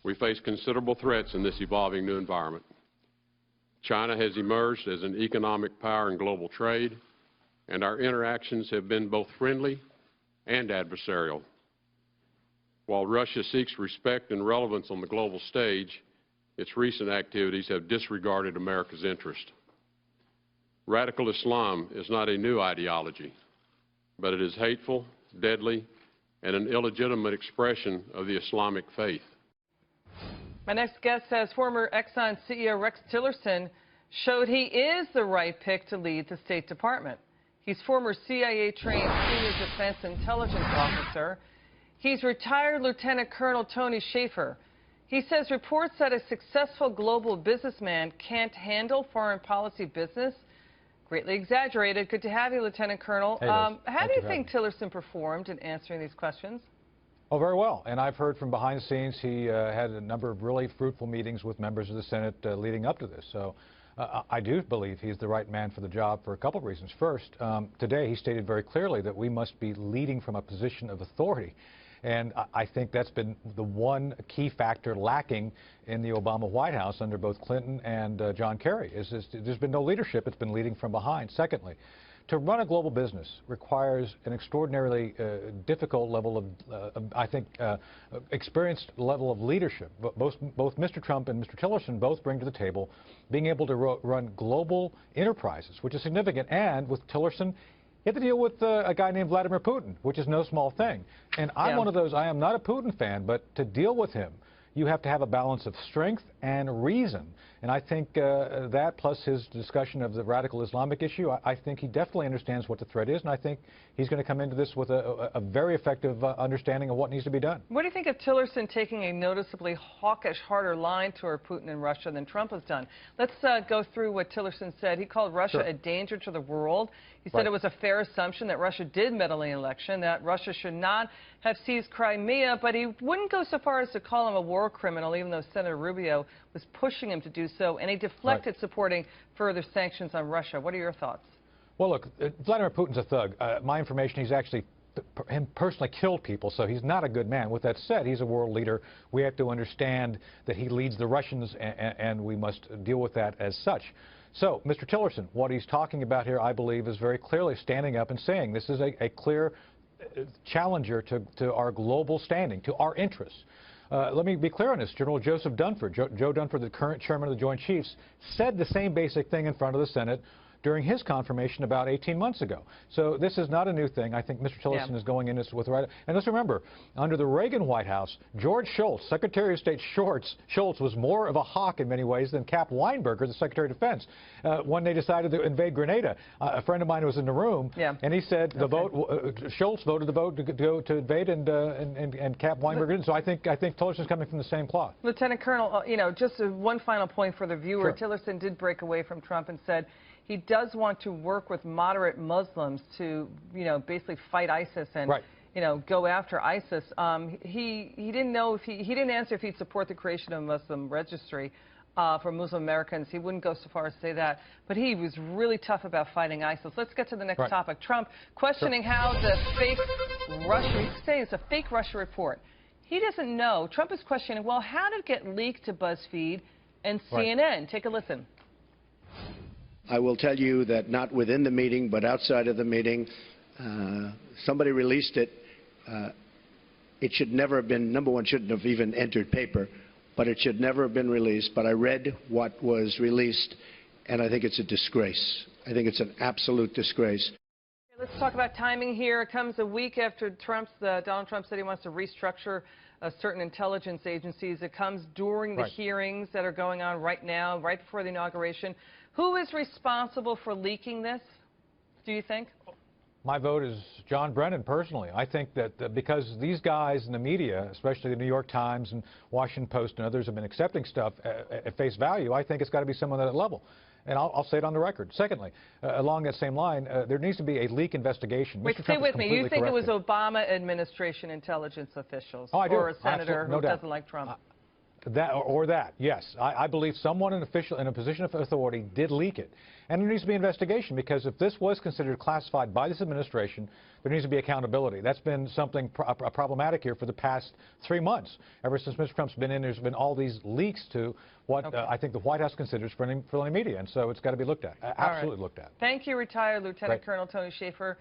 We face considerable threats in this evolving new environment. China has emerged as an economic power in global trade, and our interactions have been both friendly and adversarial. While Russia seeks respect and relevance on the global stage, its recent activities have disregarded America's interest. Radical Islam is not a new ideology, but it is hateful, deadly, and an illegitimate expression of the Islamic faith. My next guest says former Exxon CEO Rex Tillerson showed he is the right pick to lead the State Department. He's former CIA-trained senior defense intelligence officer. He's retired Lieutenant Colonel Tony Shaffer. He says reports that a successful global businessman can't handle foreign policy business greatly exaggerated. Good to have you, Lieutenant Colonel. Hey, how do you think Tillerson performed in answering these questions? Oh, very well. And I've heard from behind the scenes he had a number of really fruitful meetings with members of the Senate leading up to this. So I do believe he's the right man for the job for a couple of reasons. First, today he stated very clearly that we must be leading from a position of authority. And I think that's been the one key factor lacking in the Obama White House under both Clinton and John Kerry. There's been no leadership. It's been leading from behind. Secondly, to run a global business requires an extraordinarily difficult level of, I think, experienced level of leadership. But both Mr. Trump and Mr. Tillerson both bring to the table being able to run global enterprises, which is significant. And with Tillerson, you have to deal with a guy named Vladimir Putin, which is no small thing. And I'm one of those, I am not a Putin fan, but to deal with him, you have to have a balance of strength and reason. And I think that plus his discussion of the radical Islamic issue, I think he definitely understands what the threat is, and I think he's going to come into this with a very effective understanding of what needs to be done. What do you think of Tillerson taking a noticeably hawkish, harder line toward Putin and Russia than Trump has done? Let's go through what Tillerson said. He called Russia a danger to the world. He said it was a fair assumption that Russia did meddle in the election, that Russia should not have seized Crimea, but he wouldn't go so far as to call him a war criminal, even though Senator Rubio was pushing him to do so, and he deflected supporting further sanctions on Russia. What are your thoughts? Well, look, Vladimir Putin's a thug. My information, he's actually personally killed people, so he's not a good man. With that said, he's a world leader. We have to understand that he leads the Russians, and we must deal with that as such. So, Mr. Tillerson, what he's talking about here, I believe, is very clearly standing up and saying this is a clear challenger to our global standing, to our interests. Let me be clear on this. General Joseph Dunford, Joe Dunford, the current chairman of the Joint Chiefs, said the same basic thing in front of the Senate during his confirmation about 18 months ago. So this is not a new thing. I think Mr. Tillerson is going in this with the right. And let's remember, under the Reagan White House, George Shultz, Secretary of State Shultz, was more of a hawk in many ways than Cap Weinberger, the Secretary of Defense. When they decided to invade Grenada, a friend of mine was in the room, and he said the vote, Shultz voted the vote to go to invade, and Cap Weinberger didn't. So I think Tillerson's coming from the same cloth. Lieutenant Colonel, you know, just one final point for the viewer. Tillerson did break away from Trump and said he does want to work with moderate Muslims to, you know, basically fight ISIS and, you know, go after ISIS. He didn't know if he didn't answer if he'd support the creation of a Muslim registry for Muslim Americans. He wouldn't go so far as to say that, but he was really tough about fighting ISIS. Let's get to the next topic. Trump questioning how the fake Russia, he's saying it's a fake Russia report. He doesn't know. Trump is questioning, well, how did it get leaked to BuzzFeed and CNN? Take a listen. I will tell you that not within the meeting, but outside of the meeting, somebody released it. It should never have been, number one, shouldn't have even entered paper, but it should never have been released. But I read what was released, and I think it's a disgrace. I think it's an absolute disgrace. Let's talk about timing here. It comes a week after Donald Trump said he wants to restructure certain intelligence agencies. It comes during the hearings that are going on right now, right before the inauguration. Who is responsible for leaking this, do you think? My vote is John Brennan, personally. I think that because these guys in the media, especially the New York Times and Washington Post and others, have been accepting stuff at face value, I think it's got to be someone at that level. And I'll say it on the record. Secondly, along that same line, there needs to be a leak investigation. Wait, stay with me. You think it was Obama administration intelligence officials or a senator who doesn't like Trump? That, yes. I believe someone in a position of authority did leak it. And there needs to be investigation, because if this was considered classified by this administration, there needs to be accountability. That's been something problematic here for the past 3 months. Ever since Mr. Trump's been in, there's been all these leaks to what I think the White House considers friendly media, and so it's got to be looked at, absolutely looked at. Thank you, retired Lieutenant Colonel Tony Shaffer.